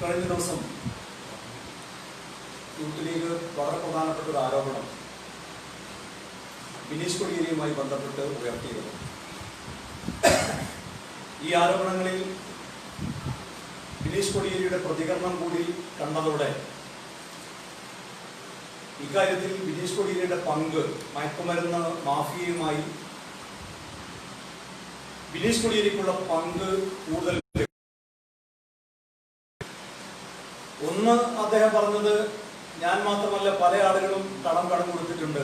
കഴിഞ്ഞ ദിവസം youth league വളരെ പ്രധാനപ്പെട്ട ഒരു ആരോപണം ബിനീഷ് കൊടിയേരിയുമായി ബന്ധപ്പെട്ട് ഉയർത്തിയിരുന്നു. ഈ ആരോപണങ്ങളിൽ ബിനീഷ് കൊടിയേരിയുടെ പ്രതികരണം കൂടി കണ്ടതോടെ ഇക്കാര്യത്തിൽ ബിനീഷ് കൊടിയേരിയുടെ പങ്ക് മയക്കുമരുന്ന് മാഫിയയുമായി ബിനീഷ് കൊടിയേരിക്കുള്ള പങ്ക് കൂടുതൽ. ഒന്ന്, അദ്ദേഹം പറഞ്ഞത് ഞാൻ മാത്രമല്ല പല ആളുകളും പണം കടം കൊടുത്തിട്ടുണ്ട്,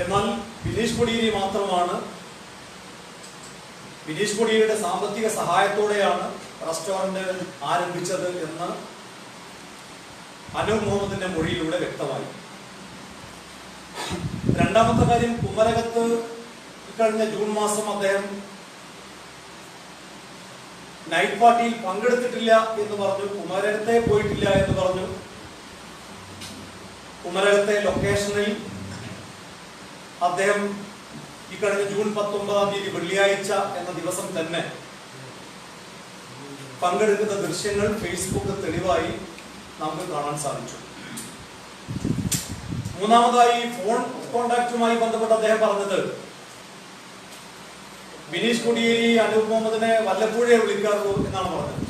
എന്നാൽ ബിനീഷ് കൊടിയേരി മാത്രമാണ്, ബിനീഷ് കൊടിയേരിയുടെ സാമ്പത്തിക സഹായത്തോടെയാണ് റെസ്റ്റോറന്റ് ആരംഭിച്ചത് എന്ന് അനൂപ് മുഹമ്മദിന്റെ മൊഴിയിലൂടെ വ്യക്തമായി. രണ്ടാമത്തെ കാര്യം, കുമരകത്ത് കഴിഞ്ഞ ജൂൺ മാസം അദ്ദേഹം നൈറ്റ് പാർട്ടിയിൽ പങ്കെടുത്തിട്ടില്ല എന്ന് പറഞ്ഞു, കുമരകത്തെ പോയിട്ടില്ല എന്ന് പറഞ്ഞു. കുമരകത്തെ ലൊക്കേഷനിൽ അദ്ദേഹം ഇക്കഴിഞ്ഞ ജൂൺ 19 വെള്ളിയാഴ്ച എന്ന ദിവസം തന്നെ പങ്കെടുക്കുന്ന ദൃശ്യങ്ങൾ ഫേസ്ബുക്ക് തെളിവായി നമുക്ക് കാണാൻ സാധിച്ചു. മൂന്നാമതായി, ഫോൺ കോണ്ടാക്റ്റുമായി ബന്ധപ്പെട്ട് അദ്ദേഹം പറഞ്ഞത് ബിനീഷ് കൊടിയേരി അനൂപ് മുഹമ്മദിനെ വല്ലപ്പോഴേ വിളിക്കാറുള്ളൂ എന്നാണ് പറഞ്ഞത്.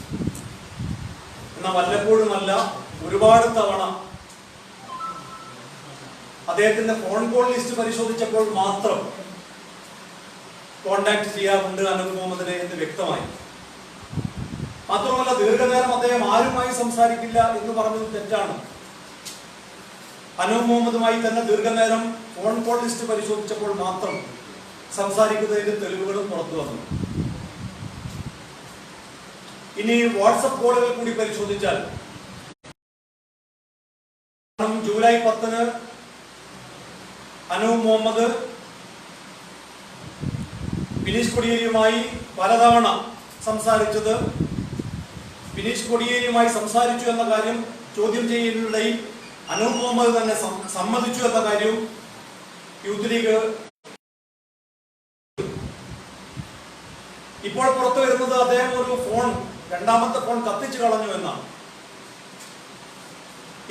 എന്നാൽ വല്ലപ്പോഴുമല്ല, ഒരുപാട് തവണ അദ്ദേഹത്തിന്റെ ഫോൺ കോൾ ലിസ്റ്റ് പരിശോധിച്ചപ്പോൾ മാത്രം കോണ്ടാക്ട് ചെയ്യാറുണ്ട് അനൂപ് മുഹമ്മദിനെ എന്ന് വ്യക്തമായി. മാത്രമല്ല, ദീർഘനേരം അദ്ദേഹം ആരുമായി സംസാരിക്കില്ല എന്ന് പറഞ്ഞത് തെറ്റാണ്. അനൂപ് മുഹമ്മദുമായി തന്നെ ദീർഘനേരം ഫോൺ കോൾ ലിസ്റ്റ് പരിശോധിച്ചപ്പോൾ മാത്രം സംസാരിക്കുന്നതിന്റെ തെളിവുകളും പുറത്തു വന്നു. ഇനി വാട്സപ്പ് കോളുകൾ കൂടി പരിശോധിച്ചാൽ ജൂലൈ 10 അനൂപ് മുഹമ്മദ് ബിനീഷ് കൊടിയേരിയുമായി പലതവണ സംസാരിച്ചത്, ബിനീഷ് കൊടിയേരിയുമായി സംസാരിച്ചു എന്ന കാര്യം ചോദ്യം ചെയ്യുന്നതിനിടയിൽ അനൂപ് മുഹമ്മദ് തന്നെ സമ്മതിച്ചു എന്ന കാര്യവും യൂത്ത് ലീഗ് ഇപ്പോൾ പുറത്തു വരുന്നത് അദ്ദേഹം ഒരു രണ്ടാമത്തെ ഫോൺ കത്തിച്ചു കളഞ്ഞു എന്നാണ്.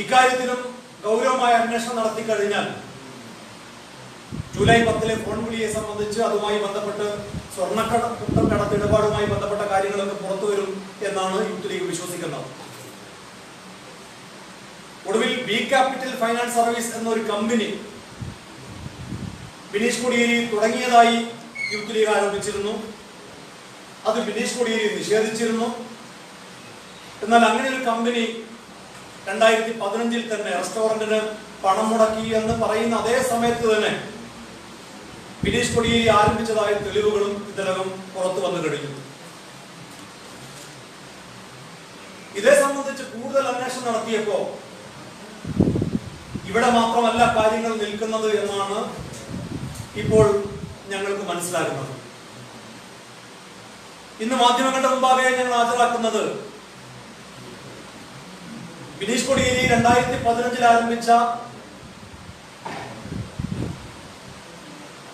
ഇക്കാര്യത്തിലും ഗൗരവമായ അന്വേഷണം നടത്തി കഴിഞ്ഞാൽ ജൂലൈ 10 ഫോൺ വിളിയെ സംബന്ധിച്ച് അതുമായി ബന്ധപ്പെട്ട് സ്വർണ്ണക്കടത്ത് ഇടപാടുമായി ബന്ധപ്പെട്ട കാര്യങ്ങളൊക്കെ പുറത്തു വരും എന്നാണ് യൂത്ത് ലീഗ് വിശ്വസിക്കുന്നത്. ഒടുവിൽ ബി ക്യാപിറ്റൽ ഫൈനാൻസ് സർവീസ് എന്നൊരു കമ്പനി ബിനീഷ് കൊടിയേരി തുടങ്ങിയതായി യൂത്ത് ലീഗ് ആരോപിച്ചിരുന്നു. അത് ബിനീഷ് കൊടിയേരി നിഷേധിച്ചിരുന്നു. എന്നാൽ അങ്ങനെ ഒരു കമ്പനി 2015 തന്നെ റെസ്റ്റോറന്റിന് പണം മുടക്കി എന്ന് പറയുന്ന അതേ സമയത്ത് തന്നെ ബിനീഷ് കൊടിയേരി ആരംഭിച്ചതായ തെളിവുകളും ഇതിനകം പുറത്തു വന്നു കഴിഞ്ഞു. ഇതേ സംബന്ധിച്ച് കൂടുതൽ അന്വേഷണം നടത്തിയപ്പോ ഇവിടെ മാത്രമല്ല കാര്യങ്ങൾ നിൽക്കുന്നത് എന്നാണ് ഇപ്പോൾ ഞങ്ങൾക്ക് മനസ്സിലാകുന്നത്. ഇന്ന് മാധ്യമങ്ങളുടെ മുമ്പാകെ ഞങ്ങൾ ഹാജരാക്കുന്നത് ബിനീഷ് കൊടിയേരി 2015 ആരംഭിച്ച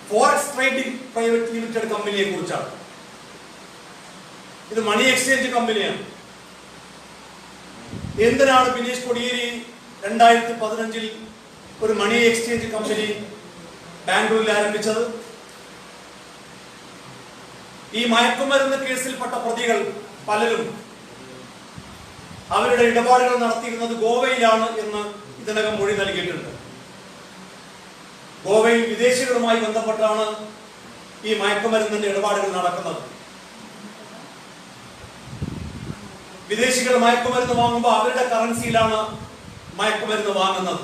ഫോറക്സ് ട്രേഡിംഗ് പ്രൈവറ്റ് ലിമിറ്റഡ് കമ്പനിയെ കുറിച്ചാണ്. ഇത് മണി എക്സ്ചേഞ്ച് കമ്പനിയാണ്. എന്തിനാണ് ബിനീഷ് കൊടിയേരി 2015 ഒരു മണി എക്സ്ചേഞ്ച് കമ്പനി ബാംഗ്ലൂരിൽ ആരംഭിച്ചത്? ഈ മയക്കുമരുന്ന് കേസിൽപ്പെട്ട പ്രതികൾ പലരും അവരുടെ ഇടപാടുകൾ നടത്തിയിരുന്നത് ഗോവയിലാണ് എന്ന് ഇതിനകം മൊഴി നൽകിയിട്ടുണ്ട്. ഗോവയിൽ വിദേശികളുമായി ബന്ധപ്പെട്ടാണ് ഈ മയക്കുമരുന്നിന്റെ ഇടപാടുകൾ നടക്കുന്നത്. വിദേശികൾ മയക്കുമരുന്ന് വാങ്ങുമ്പോൾ അവരുടെ കറൻസിയിലാണ് മയക്കുമരുന്ന് വാങ്ങുന്നത്.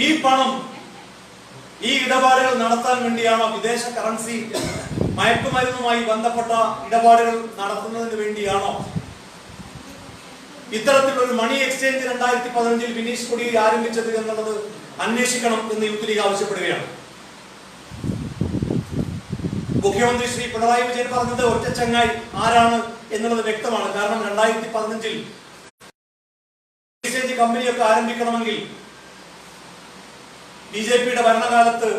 ഈ പണം, ഈ ഇടപാടുകൾ നടത്താൻ വേണ്ടിയാണോ വിദേശ കറൻസി മയക്കുമരുന്നുമായി ബന്ധപ്പെട്ട ഇടപാടുകൾ നടത്തുന്നതിന് വേണ്ടിയാണോ ഇത്തരത്തിലൊരു മണി എക്സ്ചേഞ്ച് 2015 ബിനീഷ് കൊടിയേരി ആരംഭിച്ചത് എന്നുള്ളത് അന്വേഷിക്കണം എന്ന് യൂത്ത് ലീഗ് ആവശ്യപ്പെടുകയാണ്. മുഖ്യമന്ത്രി ശ്രീ പിണറായി വിജയൻ പറഞ്ഞത് ഒറ്റ ചങ്ങായി ആരാണ് എന്നുള്ളത് വ്യക്തമാണ്. കാരണം 2015 എക്സ്ചേഞ്ച് കമ്പനിയൊക്കെ ആരംഭിക്കണമെങ്കിൽ ബിജെപിയുടെ ഭരണകാലത്ത്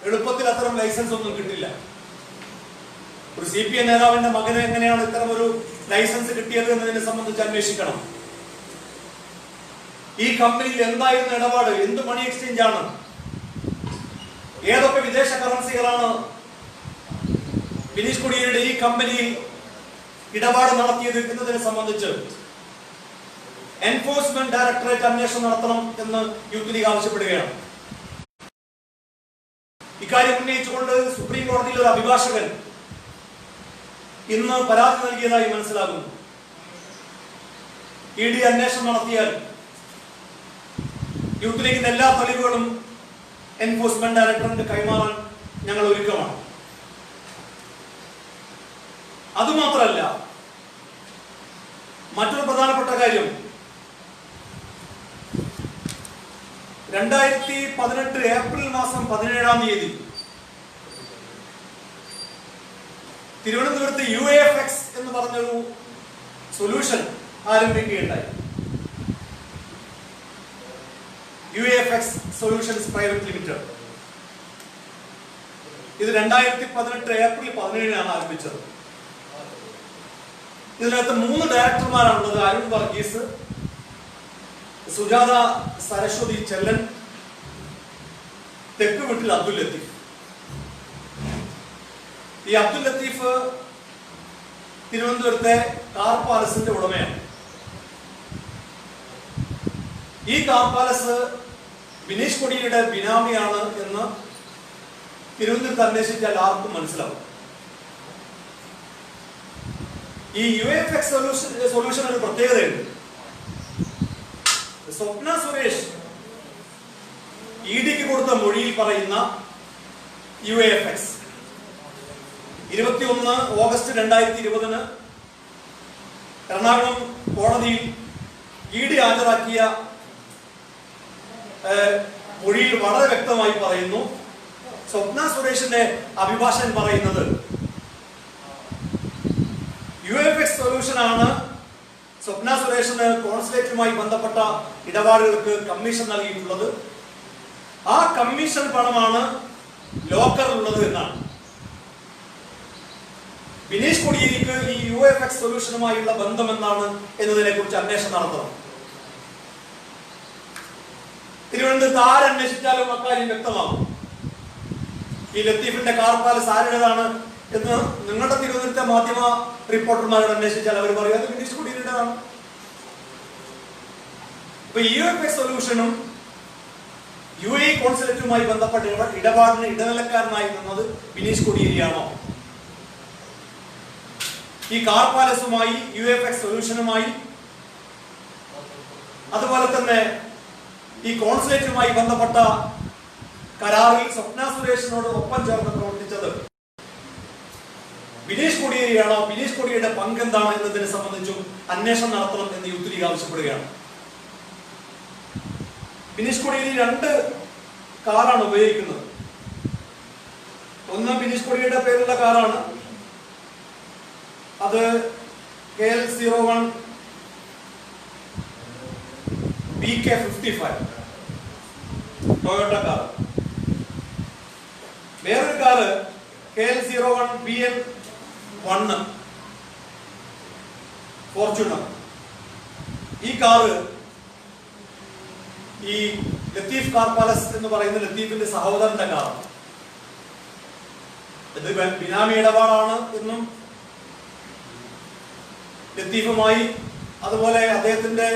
എളുപ്പത്തിൽ അത്തരം ലൈസൻസ് ഒന്നും കിട്ടില്ല. ഒരു CPM നേതാവിന്റെ മകന് എങ്ങനെയാണ് ഇത്തരം ഒരു ലൈസൻസ് കിട്ടിയത് എന്നതിനെ സംബന്ധിച്ച് അന്വേഷിക്കണം. ഈ കമ്പനിയിൽ എന്തായിരുന്നു ഇടപാട്, എന്ത് മണി എക്സ്ചേഞ്ച് ആണ്, ഏതൊക്കെ വിദേശ കറൻസികളാണ് ബിനീഷ് കൊടിയേരിയുടെ ഈ കമ്പനിയിൽ ഇടപാട് നടത്തിയത് എന്നതിനെ സംബന്ധിച്ച് എൻഫോഴ്സ്മെന്റ് ഡയറക്ടറേറ്റ് അന്വേഷണം നടത്തണം എന്ന് യൂത്ത് ലീഗ് ആവശ്യപ്പെടുകയാണ്. ഇക്കാര്യം ഉന്നയിച്ചുകൊണ്ട് സുപ്രീം കോടതിയിൽ ഒരു അഭിഭാഷകൻ ഇന്ന് പരാതി നൽകിയതായി മനസ്സിലാകുന്നു. ED അന്വേഷണം നടത്തിയാൽ യൂത്ത് ലീഗിന്റെ എല്ലാ തെളിവുകളും എൻഫോഴ്സ്മെന്റ് ഡയറക്ടറിന് കൈമാറാൻ ഞങ്ങൾ ഒരുക്കമാണ്. അതുമാത്രമല്ല, മറ്റൊരു പ്രധാനപ്പെട്ട കാര്യം, 2018 ഏപ്രിൽ മാസം 17-ാം തീയതി തിരുവനന്തപുരത്ത് UAFX എന്ന് പറഞ്ഞൊരു സൊല്യൂഷൻ ആരംഭിക്കുകയുണ്ടായി. UAFX solutions private limited. ഇത് 2018 ഏപ്രിൽ 17-നാണ് ആരംഭിച്ചത്. ഇതിനകത്ത് 3 ഡയറക്ടർമാരാണുള്ളത്. അരുൺ വർഗീസ്, സുജാത സരസ്വതി ചെല്ലൻ, തെക്ക് വീട്ടിൽ അബ്ദുൽ ലത്തീഫ്. ഈ അബ്ദുൽ ലത്തീഫ് തിരുവനന്തപുരത്തെ കാർ പാലസിന്റെ ഉടമയാണ്. ഈ കാർ പാലസ് ബിനീഷ് കൊടിയേരിയുടെ ബിനാമിയാണ് എന്ന് തിരുവനന്തപുരത്ത് അന്വേഷിച്ചാൽ ആർക്കും മനസ്സിലാവും. ഈ UAFX സൊല്യൂഷൻ ഒരു പ്രത്യേകതയുണ്ട്. സ്വപ്ന സുരേഷ് EDക്ക് കൊടുത്ത മൊഴിയിൽ പറയുന്ന UAFX 21 ഓഗസ്റ്റ് 2020 എറണാകുളം കോടതിയിൽ ED ഹാജരാക്കിയ മൊഴിയിൽ വളരെ വ്യക്തമായി പറയുന്നു. സ്വപ്ന സുരേഷിന്റെ അഭിഭാഷകൻ പറയുന്നത് UAFX സൊല്യൂഷൻ ആണ് സ്വപ്ന സുരേഷിന് കോൺസുലേറ്റുമായി ബന്ധപ്പെട്ട ഇടപാടുകൾക്ക് കമ്മീഷൻ നൽകിയിട്ടുള്ളത്. ആ കമ്മീഷൻ പണമാണ് ലോക്കറിലുള്ളത് എന്നാണ്. ബിനീഷ് കൊടിയേരിക്ക് ഈ UAFX സൊല്യൂഷനുമായുള്ള ബന്ധം എന്താണ് എന്നതിനെ കുറിച്ച് അന്വേഷണം നടത്തണം. തിരുവനന്തപുരത്ത് ആരന്വേഷിച്ചാലും അക്കാര്യം വ്യക്തമാകും. ഈ ലത്തീഫിന്റെ കാർ പാലസ് ആരുടേതാണ് എന്ന് നിങ്ങളുടെ തിരുവനന്തപുരത്തെ മാധ്യമ റിപ്പോർട്ടർമാരോട് അന്വേഷിച്ചാൽ അവർ പറയും അത് ബിനീഷ് കൊടിയേരിയുടേതാണ്. ഇപ്പൊ UAFX സൊല്യൂഷനും UAE കോൺസുലേറ്റുമായി ബന്ധപ്പെട്ട ഇടപാടിന് ഇടനിലക്കാരനായി നിന്നത് ബിനീഷ് കൊടിയേരിയാണോ? ഈ കാർ പാലസുമായി UAFX സൊല്യൂഷനുമായി അതുപോലെ തന്നെ ഈ കോൺസുലേറ്റുമായി ബന്ധപ്പെട്ട കരാറിൽ സ്വപ്ന സുരേഷിനോട് ഒപ്പം ചേർന്ന് പ്രവർത്തിച്ചത് ബിനീഷ് കൊടിയേരിയാണോ? ബിനീഷ് കൊടിയേരിയുടെ പങ്ക് എന്താണ് എന്നതിനെ സംബന്ധിച്ചും അന്വേഷണം നടത്തണം എന്ന് യൂത്ത് ലീഗ് ആവശ്യപ്പെടുകയാണ്. ബിനീഷ് കൊടിയേരി 2 കാറാണ് ഉപയോഗിക്കുന്നത്. ഒന്ന് ബിനീഷ് കൊടിയേരിയുടെ പേരുള്ള കാറാണ്. അത് KL01 BK55 ടൊയോട്ട കാർ. വേറൊരു കാറ് KL01 BN1 ഫോർച്യൂണർ. ഈ കാറ് ഈ ലത്തീഫ് കാർ പാലസ് എന്ന് പറയുന്ന ലത്തീഫിന്റെ സഹോദരന്റെ കാറാണ്. ഇത് ബിനാമി ഇടപാടാണ് എന്നും ലത്തീഫുമായി അതുപോലെ അദ്ദേഹത്തിന്റെ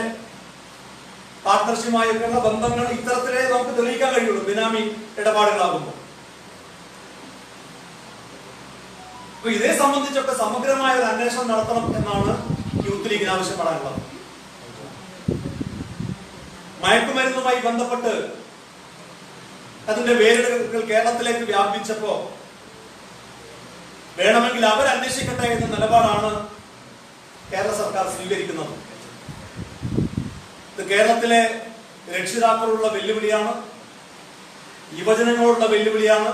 പാർട്ട്ണർഷിപ്പുമായൊക്കെയുള്ള ബന്ധങ്ങൾ ഇത്തരത്തിലേ നമുക്ക് തെളിയിക്കാൻ കഴിയുള്ളൂ ബിനാമി ഇടപാടുകളാകുമ്പോൾ. അപ്പൊ ഇതേ സംബന്ധിച്ചൊക്കെ സമഗ്രമായ ഒരു അന്വേഷണം നടത്തണം എന്നാണ് യൂത്ത് ലീഗിന് ആവശ്യപ്പെടാനുള്ളത്. മയക്കുമരുന്നുമായി ബന്ധപ്പെട്ട് അതിന്റെ വേരുകൾ കേരളത്തിലേക്ക് വ്യാപിച്ചപ്പോ വേണമെങ്കിൽ അവരന്വേഷിക്കട്ടെ എന്ന നിലപാടാണ് കേരള സർക്കാർ സ്വീകരിക്കുന്നത്. ഇത് കേരളത്തിലെ രക്ഷിതാക്കളുള്ള വെല്ലുവിളിയാണ്, യുവജനങ്ങളോടുള്ള വെല്ലുവിളിയാണ്,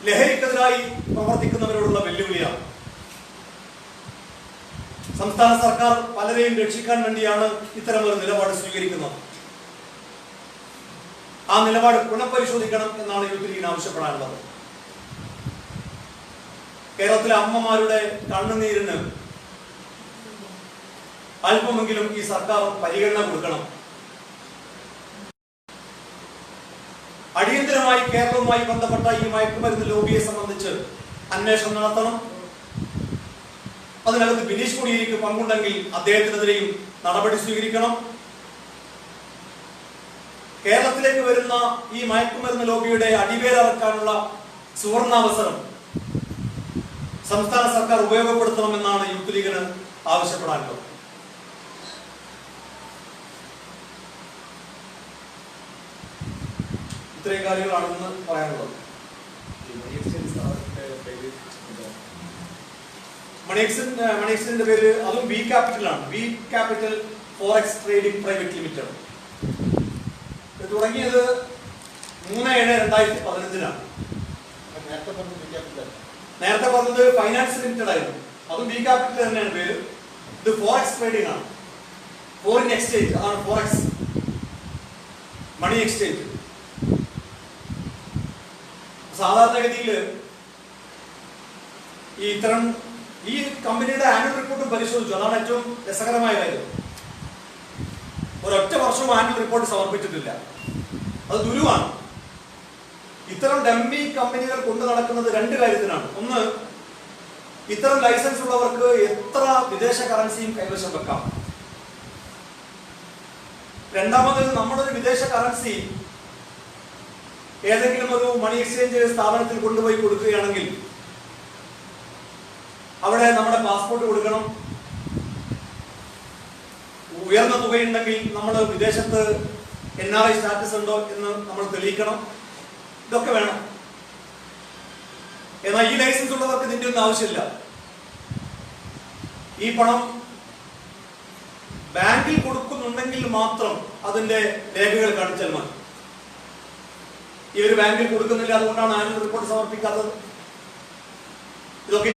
ലഹരിക്കെതിരായി പ്രവർത്തിക്കുന്നവരോടുള്ള വെല്ലുവിളിയാണ്. സംസ്ഥാന സർക്കാർ പലരെയും രക്ഷിക്കാൻ വേണ്ടിയാണ് ഇത്തരം ഒരു നിലപാട് സ്വീകരിക്കുന്നത്. ആ നിലപാട് പുനഃപരിശോധിക്കണം എന്നാണ് യൂത്ത് ലീഗിന് ആവശ്യപ്പെടാനുള്ളത്. കേരളത്തിലെ അമ്മമാരുടെ കണ്ണുനീരിന് അല്പമെങ്കിലും ഈ സർക്കാർ പരിഗണന കൊടുക്കണം. അടിയന്തരമായി കേരളവുമായി ബന്ധപ്പെട്ട ഈ മയക്കുമരുന്ന് ലോബിയെ സംബന്ധിച്ച് അന്വേഷണം നടത്തണം. അതിനകത്ത് ബിനീഷ് കോടിയേരിക്ക് പങ്കുണ്ടെങ്കിൽ അദ്ദേഹത്തിനെതിരെയും നടപടി സ്വീകരിക്കണം. കേരളത്തിലേക്ക് വരുന്ന ഈ മയക്കുമരുന്ന് ലോബിയുടെ അടിവേരറക്കാനുള്ള സുവർണാവസരം സംസ്ഥാന സർക്കാർ ഉപയോഗപ്പെടുത്തണമെന്നാണ് യൂത്ത് ലീഗിന് ആവശ്യപ്പെടാനുള്ളത്. ഇത്രയും കാര്യങ്ങളാണെന്ന് പറയാനുള്ളത്. മണിയക്സിന്റെ പേര് അതും ബി ക്യാപിറ്റലാണ്. B capital forex trading private limited. ഇത് തുടങ്ങിയത് 3/7/2015 നേരത്തെ പറഞ്ഞത് ഫൈനാൻസ് ലിമിറ്റഡ് ആയിരുന്നു. അതും ബി ക്യാപിറ്റൽ തന്നെയാണ് പേര്. ഇത് ഫോറക്സ് ട്രേഡിംഗ് ആണ്. ഫോറിൻ എക്സ്ചേഞ്ച്, അതാണ് ഫോറക്സ് മണി എക്സ്ചേഞ്ച്. സാധാരണഗതിയിൽ ഈ കമ്പനിയുടെ ആനുവൽ റിപ്പോർട്ടും പരിശോധിച്ചു. അതാണ് ഏറ്റവും രസകരമായ കാര്യം. ഒരൊറ്റ വർഷവും ആനുവൽ റിപ്പോർട്ട് സമർപ്പിച്ചിട്ടില്ല. അത് ദുരുവാണ്. ഇത്തരം ഡമ്മി കമ്പനികൾ കൊണ്ടു നടക്കുന്നത് രണ്ട് കാര്യത്തിനാണ്. ഒന്ന്, ഇത്തരം ലൈസൻസ് ഉള്ളവർക്ക് എത്ര വിദേശ കറൻസിയും കൈവശം വെക്കാം. രണ്ടാമത്, നമ്മുടെ ഒരു വിദേശ കറൻസി ഏതെങ്കിലും ഒരു മണി എക്സ്ചേഞ്ച് സ്ഥാപനത്തിൽ കൊണ്ടുപോയി കൊടുക്കുകയാണെങ്കിൽ അവിടെ നമ്മുടെ പാസ്പോർട്ട് കൊടുക്കണം. ഉയർന്ന തുകയുണ്ടെങ്കിൽ നമ്മൾ വിദേശത്ത് NRI സ്റ്റാറ്റസ് ഉണ്ടോ എന്ന് നമ്മൾ തെളിയിക്കണം. ഇതൊക്കെ വേണം. എന്നാൽ ഈ ലൈസൻസ് ഉള്ളവർക്ക് ഇതിന്റെ ഒന്നും ആവശ്യമില്ല. ഈ പണം ബാങ്കിൽ കൊടുക്കുന്നുണ്ടെങ്കിൽ മാത്രം അതിന്റെ രേഖകൾ കാണിച്ചാൽ മതി. ഇവർ ബാങ്കിൽ കൊടുക്കുന്നില്ല, അതുകൊണ്ടാണ് ആനുവൽ റിപ്പോർട്ട് സമർപ്പിക്കാത്തത്. ഇതൊക്കെ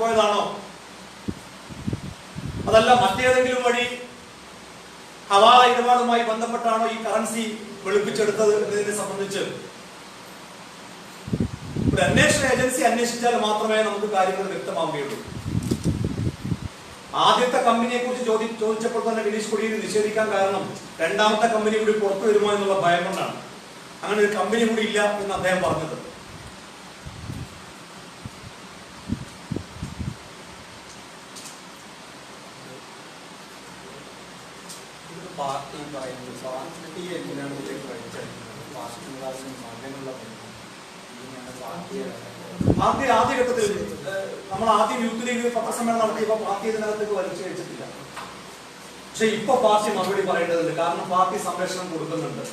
പോയതാണോ? അതല്ല മറ്റേതെങ്കിലും വഴി ഹവാല ഇടപാടുമായി ബന്ധപ്പെട്ടാണോ ഈ കറൻസി വെളുപ്പിച്ചെടുത്തത് എന്നതിനെ സംബന്ധിച്ച് ഒരു അന്വേഷണ ഏജൻസി അന്വേഷിച്ചാൽ മാത്രമേ നമുക്ക് കാര്യങ്ങൾ വ്യക്തമാവുകയുള്ളൂ. ആദ്യത്തെ കമ്പനിയെ കുറിച്ച് ചോദിച്ചപ്പോൾ തന്നെ ബിനീഷ് കോടിയേരി നിഷേധിക്കാൻ കാരണം രണ്ടാമത്തെ കമ്പനി കൂടി പുറത്തു വരുമോ എന്നുള്ള ഭയം കൊണ്ടാണ്. അങ്ങനെ ഒരു കമ്പനി കൂടി ഇല്ല എന്ന് അദ്ദേഹം പറഞ്ഞത്. പാർട്ടി പറയുന്നത് പാർട്ടി എന്തിനാണ് ആദ്യഘട്ടത്തിൽ നമ്മൾ ആദ്യം യൂത്ത് ലീഗ് പത്രസമ്മേളനം നടത്തിയപ്പോൾ പാർട്ടി ഇതിനകത്തേക്ക് വലിച്ചു കഴിച്ചിട്ടില്ല. പക്ഷെ ഇപ്പൊ പാർട്ടി മറുപടി പറയേണ്ടതുണ്ട്. കാരണം പാർട്ടി സംരക്ഷണം കൊടുക്കുന്നുണ്ട്.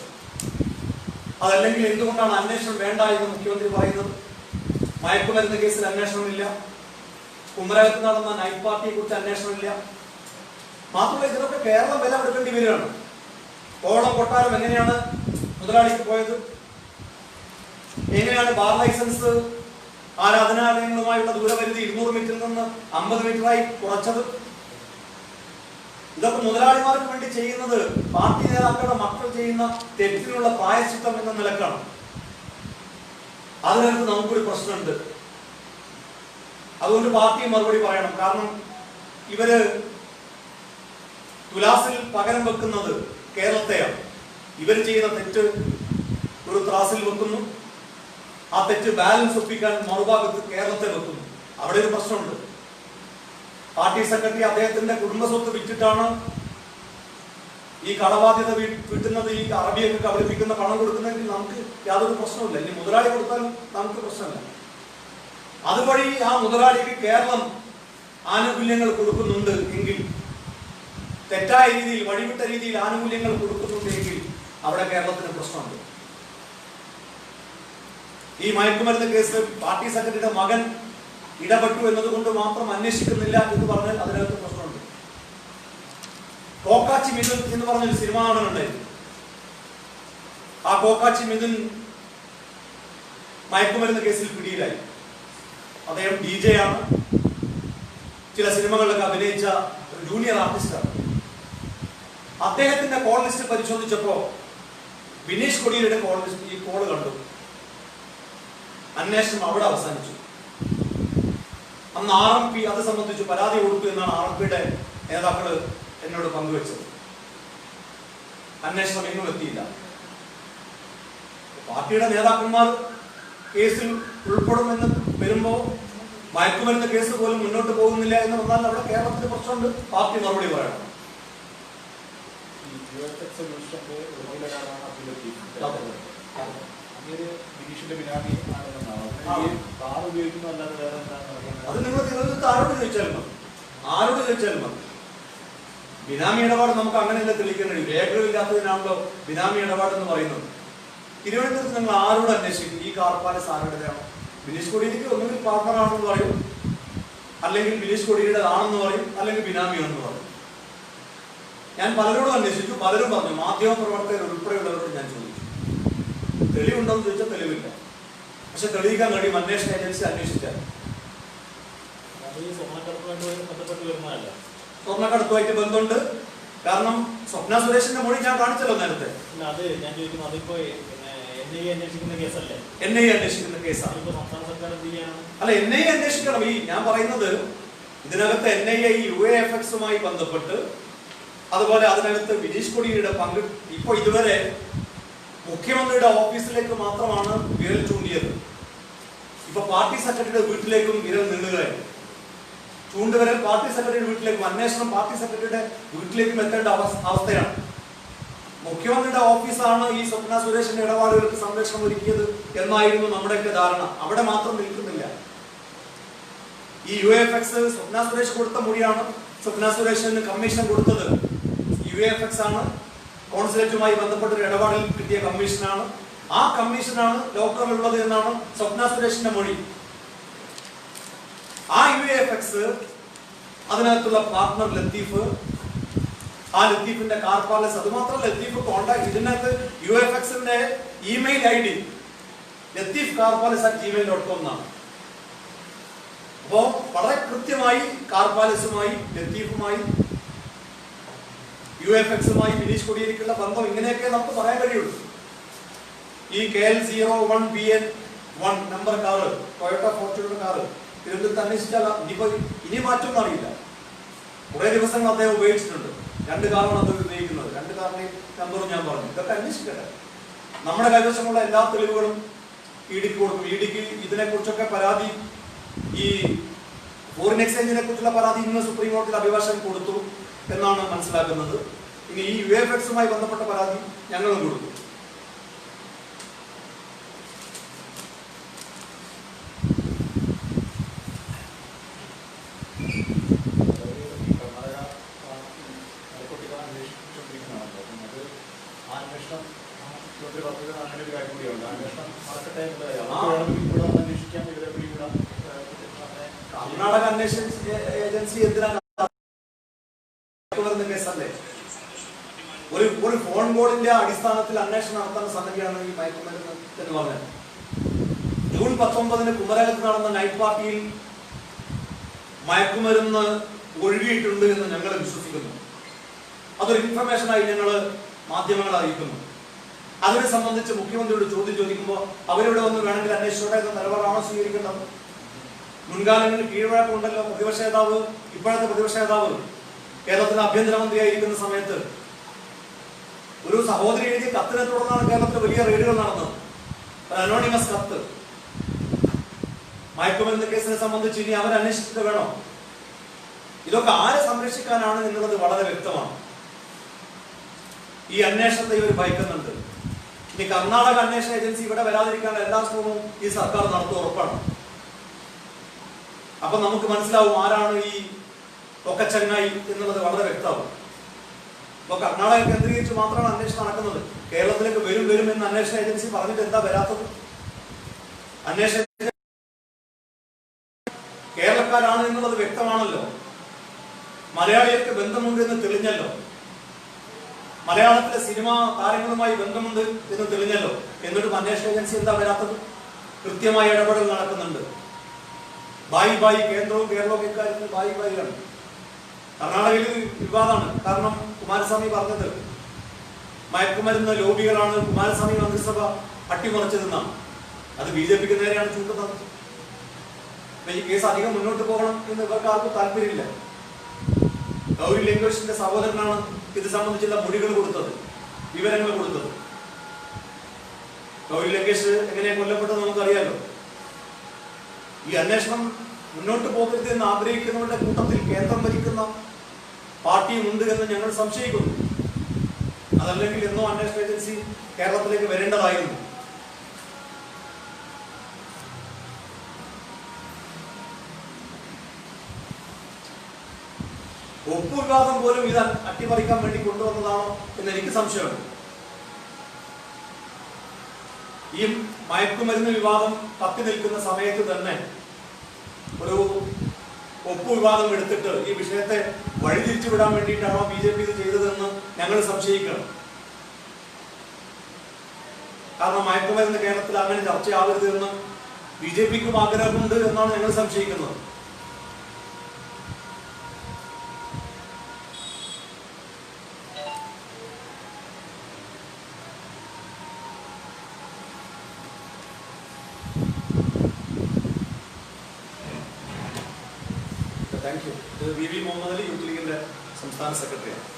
അതല്ലെങ്കിൽ എന്തുകൊണ്ടാണ് അന്വേഷണം വേണ്ട എന്ന് മുഖ്യമന്ത്രി പറയുന്നത്? മയക്കുമരുന്ന് കേസിൽ അന്വേഷണമില്ല. കുമരകത്ത് നടന്ന നൈറ്റ് പാർട്ടിയെ കുറിച്ച് അന്വേഷണമില്ല. മാത്രമല്ല, ഇതിനൊക്കെ കേരളം വില കൊടുക്കേണ്ടി വരികയാണ്. കോളം കൊട്ടാരം എങ്ങനെയാണ് മുതലാളിക്ക് പോയത്? എങ്ങനെയാണ് ബാർ ലൈസൻസ് ആരാധനാലയങ്ങളുമായുള്ള ദൂരപരിധി 200 മീറ്ററിൽ നിന്ന് 50 മീറ്ററായി കുറച്ചത്? ഇതൊക്കെ മുതലാളിമാർക്ക് വേണ്ടി ചെയ്യുന്നത് പാർട്ടി നേതാക്കളുടെ മക്കൾ ചെയ്യുന്ന തെറ്റിനുള്ള പ്രായശ്ചിത്തം എന്ന നിലക്കാണ്. അതിനകത്ത് നമുക്കൊരു പ്രശ്നമുണ്ട്. അതുകൊണ്ട് പാർട്ടി മറുപടി പറയണം. കാരണം ഇവര് തുലാസിൽ പകരം വെക്കുന്നത് കേരളത്തെയാണ്. ഇവർ ചെയ്യുന്ന തെറ്റ് ഒരു ത്രാസിൽ വെക്കുന്നു. ആ തെറ്റ് ബാലൻസ് ഒപ്പിക്കാൻ മറുഭാഗത്ത് കേരളത്തെ വെക്കുന്നു. അവിടെ ഒരു പ്രശ്നമുണ്ട്. പാർട്ടി സെക്രട്ടറി അദ്ദേഹത്തിന്റെ കുടുംബസ്വത്ത് വിറ്റിട്ടാണ് ഈ കടബാധ്യത വീട്ടുന്നത്. ഈ അറബിയൊക്കെ കബളിപ്പിക്കുന്ന പണം കൊടുക്കുന്നതെങ്കിൽ നമുക്ക് യാതൊരു പ്രശ്നമില്ല. ഇനി മുതലാളി കൊടുത്താലും നമുക്ക് പ്രശ്നമില്ല. അതുവഴി ആ മുതലാളിക്ക് കേരളം ആനുകൂല്യങ്ങൾ കൊടുക്കുന്നുണ്ട് എങ്കിൽ, തെറ്റായ രീതിയിൽ വഴിവിട്ട രീതിയിൽ ആനുകൂല്യങ്ങൾ കൊടുക്കുന്നുണ്ടെങ്കിൽ അവിടെ കേരളത്തിന് പ്രശ്നമുണ്ട്. ഈ മയക്കുമരുന്ന് കേസ് പാർട്ടി സെക്രട്ടറിയുടെ മകൻ ഇടപെട്ടു എന്നതുകൊണ്ട് മാത്രം അന്വേഷിക്കുന്നില്ല എന്ന് പറഞ്ഞാൽ അതിനകത്ത് പ്രശ്നമുണ്ട്. കോക്കാച്ചി മിഥുൻ എന്ന് പറഞ്ഞൊരു സിനിമ നടനുണ്ടായിരുന്നു. ആ കോക്കാച്ചി മിഥുൻ മയക്കുമരുന്ന് കേസിൽ പിടിയിലായി. അദ്ദേഹം DJ ആണ്. ചില സിനിമകളിലൊക്കെ അഭിനയിച്ച ഒരു ജൂനിയർ ആർട്ടിസ്റ്റാണ്. അദ്ദേഹത്തിന്റെ കോൾ ലിസ്റ്റ് പരിശോധിച്ചപ്പോ ബിനീഷ് കോടിയേരിയുടെ കോൾ ലിസ്റ്റ് ഈ കോള് കണ്ടു. അന്വേഷണം അവിടെ അവസാനിച്ചു. അന്ന് RMP അത് സംബന്ധിച്ച് പരാതി കൊടുത്തു എന്നാണ് RMPയുടെ നേതാക്കൾ എന്നോട് പങ്കുവച്ചത്. അന്വേഷണം എങ്ങും എത്തിയില്ല. പാർട്ടിയുടെ നേതാക്കന്മാർ കേസിൽ ഉൾപ്പെടുമെന്ന് വരുമ്പോൾ മയക്കുമരുന്ന് കേസ് പോലും മുന്നോട്ട് പോകുന്നില്ല എന്ന് വന്നാൽ അവിടെ കേരളത്തിൽ പ്രശ്നമുണ്ട്. പാർട്ടി മറുപടി പറയണം. അത് നിങ്ങൾ തിരഞ്ഞെടുത്ത് ആരോട് ചോദിച്ചാലും മതി. ബിനാമി ഇടപാട് നമുക്ക് അങ്ങനെയല്ല തെളിയിക്കാൻ കഴിയും. രേഖകളില്ലാത്തതിനാണല്ലോ ബിനാമി ഇടപാട് എന്ന് പറയുന്നത്. തിരുവനന്തപുരത്ത് നിങ്ങൾ ആരോട് അന്വേഷിക്കും? ഈ കാർ പാലസ് ആരുടേതാണ്? ബിനീഷ് കോടിയേരിക്ക് ഒന്നുകിൽ പാർട്ണർ ആണെന്ന് പറയും, അല്ലെങ്കിൽ ബിനീഷ് കോടിയേരിയുടെ ആണെന്ന് പറയും, അല്ലെങ്കിൽ ബിനാമി ആണെന്ന് പറയും. ഞാൻ പലരോടും അന്വേഷിച്ചു, പലരും പറഞ്ഞു. മാധ്യമ പ്രവർത്തകർ ഉൾപ്പെടെയുള്ളവരോട് ഞാൻ ചോദിച്ചു. തെളിവുണ്ടോ എന്ന് ചോദിച്ചാൽ തെളിവില്ല. പക്ഷെ തെളിയിക്കാൻ കഴിയും അന്വേഷണ ഏജൻസി അന്വേഷിച്ചാൽ. സ്വർണ്ണക്കടത്തുമായിട്ട് ബന്ധമുണ്ട്. കാരണം സ്വപ്ന സുരേഷിന്റെ മൊഴി ഞാൻ കാണിച്ചല്ലോ നേരത്തെ. NIA അന്വേഷിക്കുന്ന കേസാണ്. അല്ല, NIA അന്വേഷിക്കണം. ഈ ഞാൻ പറയുന്നത് ഇതിനകത്ത് NIA UAFX-മായി ബന്ധപ്പെട്ട്, അതുപോലെ അതിനകത്ത് ബിനീഷ് കോടിയേരിയുടെ പങ്ക് ഇപ്പൊ ഇതുവരെ മുഖ്യമന്ത്രിയുടെ ഓഫീസിലേക്ക് മാത്രമാണ് വിരൽ ചൂണ്ടിയത്. ഇപ്പൊ പാർട്ടി സെക്രട്ടറിയുടെ വീട്ടിലേക്കും വിരൽ നീളുകയായി. ചൂണ്ടുവരൽ പാർട്ടി സെക്രട്ടറിയുടെ വീട്ടിലേക്കും, അന്വേഷണം പാർട്ടി സെക്രട്ടറിയുടെ വീട്ടിലേക്കും എത്തേണ്ട അവസ്ഥയാണ്. മുഖ്യമന്ത്രിയുടെ ഓഫീസാണ് ഈ സ്വപ്ന സുരേഷിന്റെ ഇടപാടുകൾക്ക് സംരക്ഷണം ഒരുക്കിയത് എന്നായിരുന്നു നമ്മുടെയൊക്കെ ധാരണ. അവിടെ മാത്രം നിൽക്കുന്നില്ല. ഈ UAFX സ്വപ്ന സുരേഷ് കൊടുത്ത മൊഴിയാണ്. സ്വപ്ന സുരേഷിന് കമ്മീഷൻ കൊടുത്തത് UAFX ആണ്. കോൺസുലേറ്റുമായി ബന്ധപ്പെട്ട ഒരു ഇടപാടിൽ കിട്ടിയ കമ്മീഷനാണ്. ആ കമ്മീഷനാണ് ലോക്കറിലുള്ളത് എന്നാണ് സ്വപ്ന സുരേഷിന്റെ മൊഴി. ആ UAFX അതിനകത്തുള്ള പാർട്ണർ ലത്തീഫ്, ആ ലത്തീഫിന്റെ കാർ പാലസ്, അത് മാത്രമല്ല ലത്തീഫ് കോണ്ടാക്ട് ഇതിനകത്ത് UAFX-ന്റെ ഇമെയിൽ ID lateefcarpalace@gmail.com എന്നാണ്. അപ്പോ വളരെ കൃത്യമായി കാർ പാലസുമായി, ലത്തീഫുമായി, UAFX-മായി ബിനീഷ് കോടിയേരിക്കുള്ള ബന്ധം ഇങ്ങനെയൊക്കെ നമുക്ക് പറയാൻ കഴിയുള്ളൂ. ഈ KL01BN1 number car, Toyota Fortuner car തിരുവനന്തപുരത്ത് അന്വേഷിച്ചാൽ ഇനി മാറ്റം അറിയില്ല. കുറെ ദിവസങ്ങൾ അദ്ദേഹം ഉപയോഗിച്ചിട്ടുണ്ട്. 2 കാറാണ് അദ്ദേഹം ഉപയോഗിക്കുന്നത്. 2 കാറിന്റെ നമ്പറും ഞാൻ പറഞ്ഞു. ഇതൊക്കെ അന്വേഷിക്കട്ടെ. നമ്മുടെ കൈവശമുള്ള എല്ലാ തെളിവുകളും EDക്ക് കൊടുക്കും. EDക്ക് ഇതിനെ കുറിച്ചൊക്കെ പരാതി, ഈ ഫോറിൻ എക്സ്ചേഞ്ചിനെ കുറിച്ചുള്ള പരാതി ഇന്ന് സുപ്രീം കോടതിയിൽ അഭിഭാഷകൻ കൊടുത്തു എന്നാണ് മനസ്സിലാക്കുന്നത്. ഇനി ഈ UAFX-മായി ബന്ധപ്പെട്ട പരാതി ഞങ്ങളും കൊടുത്തു. കർണാടക അന്വേഷണ ഏജൻസി എന്തിനാണ് കേസല്ലേ? ഒരു ഫോൺ കോളിന്റെ അടിസ്ഥാനത്തിൽ അന്വേഷണം നടത്തുന്ന സംഗതിയാണ് ഈ മയക്കുമരുന്ന് എന്ന് പറഞ്ഞത്. ജൂൺ 19 കുമരകത്ത് നടന്ന നൈറ്റ് പാർട്ടിയിൽ മയക്കുമരുന്ന് ഒഴുകിയിട്ടുണ്ട് എന്ന് ഞങ്ങൾ വിശ്വസിക്കുന്നു. അതൊരു ഇൻഫർമേഷനായി ഞങ്ങൾ മാധ്യമങ്ങളെ അറിയിക്കുന്നു. അതിനെ സംബന്ധിച്ച് മുഖ്യമന്ത്രിയോട് ചോദ്യം ചോദിക്കുമ്പോൾ അവരിവിടെ ഒന്ന് വേണമെങ്കിൽ അന്വേഷിച്ചോട്ടെ എന്ന നിലപാടാണോ സ്വീകരിക്കുന്നത്? മുൻകാലങ്ങളിൽ കീഴ്വഴക്കമുണ്ടല്ലോ. പ്രതിപക്ഷ നേതാവ്, ഇപ്പോഴത്തെ പ്രതിപക്ഷ നേതാവ് കേരളത്തിന് ആഭ്യന്തരമന്ത്രിയായിരിക്കുന്ന സമയത്ത് ഒരു സഹോദരി എഴുതിയ കത്തിനെ തുടർന്നാണ് കേരളത്തിൽ വലിയ റെയ്ഡുകൾ നടന്നത്. ഒരു അനോണിമസ് കത്ത്. മയക്കുമരുന്ന് കേസിനെ സംബന്ധിച്ച് ഇനി അവർ അന്വേഷിച്ചിട്ട് വേണോ? ഇതൊക്കെ ആരെ സംരക്ഷിക്കാനാണ് എന്നുള്ളത് വളരെ വ്യക്തമാണ്. ഈ അന്വേഷണത്തെ ഇവർ ഭയക്കുന്നുണ്ട്. ഇനി കർണാടക അന്വേഷണ ഏജൻസി ഇവിടെ വരാതിരിക്കാൻ എല്ലാ ശ്രമവും ഈ സർക്കാർ നടത്തുക ഉറപ്പാണ്. അപ്പൊ നമുക്ക് മനസ്സിലാവും ആരാണ് ഈ ഒക്കച്ചങ്ങായി എന്നുള്ളത് വളരെ വ്യക്തമാവും. ഇപ്പൊ കർണാടക കേന്ദ്രീകരിച്ച് മാത്രമാണ് അന്വേഷണം നടക്കുന്നത്. കേരളത്തിലേക്ക് വരും എന്ന് അന്വേഷണ ഏജൻസി പറഞ്ഞിട്ട് എന്താ വരാത്തത്? അന്വേഷണ കേരളക്കാരാണ് എന്നുള്ളത് വ്യക്തമാണല്ലോ. മലയാളികൾക്ക് ബന്ധമുണ്ട് എന്ന് തെളിഞ്ഞല്ലോ. മലയാളത്തിലെ സിനിമാ താരങ്ങളുമായി ബന്ധമുണ്ട് എന്ന് തെളിഞ്ഞല്ലോ. എന്നിട്ടും അന്വേഷണ ഏജൻസി എന്താ വരാത്തത്? കൃത്യമായ ഇടപെടൽ നടക്കുന്നുണ്ട്. ബായി കേന്ദ്രവും കേരളവും ഇക്കാര്യത്തിൽ ബായിയാണ്. കർണാടകയിൽ വിവാദമാണ്. കാരണം കുമാരസ്വാമി പറഞ്ഞത് മയക്കുമരുന്ന് ലോബികളാണ് കുമാരസ്വാമി മന്ത്രിസഭ അട്ടിമറിച്ചതെന്നാണ്. അത് BJPക്ക് നേരെയാണ് ചൂണ്ടുന്നത്. അപ്പൊ ഈ കേസ് അധികം മുന്നോട്ട് പോകണം എന്ന് ഇവർക്ക് ആർക്കും താല്പര്യമില്ല. ഗൗരി ലങ്കേഷിന്റെ സഹോദരനാണ് ഇത് സംബന്ധിച്ചുള്ള മൊഴികൾ കൊടുത്തത്, വിവരങ്ങൾ കൊടുത്തത്. ഗൗരി ലങ്കേഷ് എങ്ങനെയാ കൊല്ലപ്പെട്ടത് നമുക്കറിയാലോ. ഈ അന്വേഷണം മുന്നോട്ട് പോകരുത് എന്ന് ആഗ്രഹിക്കുന്നവരുടെ കൂട്ടത്തിൽ കേന്ദ്രം ഭരിക്കുന്ന പാർട്ടിയും ഉണ്ട് എന്ന് ഞങ്ങൾ സംശയിക്കുന്നു. അതല്ലെങ്കിൽ എന്നോ അന്വേഷണ ഏജൻസി കേരളത്തിലേക്ക് വരേണ്ടതായിരുന്നു. ഒപ്പ് വിവാദം പോലും ഇത് അട്ടിമറിക്കാൻ വേണ്ടി കൊണ്ടുവന്നതാണോ എന്ന് എനിക്ക് സംശയമുണ്ട്. ഈ മയക്കുമരുന്ന് വിവാദം കത്തി നിൽക്കുന്ന സമയത്ത് തന്നെ ഒരു ഒപ്പ് വിവാദം എടുത്തിട്ട് ഈ വിഷയത്തെ വഴിതിരിച്ചു വിടാൻ വേണ്ടിയിട്ടാണോ BJP ഇത് ചെയ്തതെന്ന് ഞങ്ങൾ സംശയിക്കണം. കാരണം മയക്കുമരുന്ന് കേരളത്തിൽ അങ്ങനെ ചർച്ചയാവരുത് എന്ന് BJPക്കും ആഗ്രഹമുണ്ട് എന്നാണ് ഞങ്ങൾ സംശയിക്കുന്നത്. Thank you. ഇത് VV മുഹമ്മദ് അലി, യൂത്ത് ലീഗിന്റെ സംസ്ഥാന സെക്രട്ടറിയാണ്.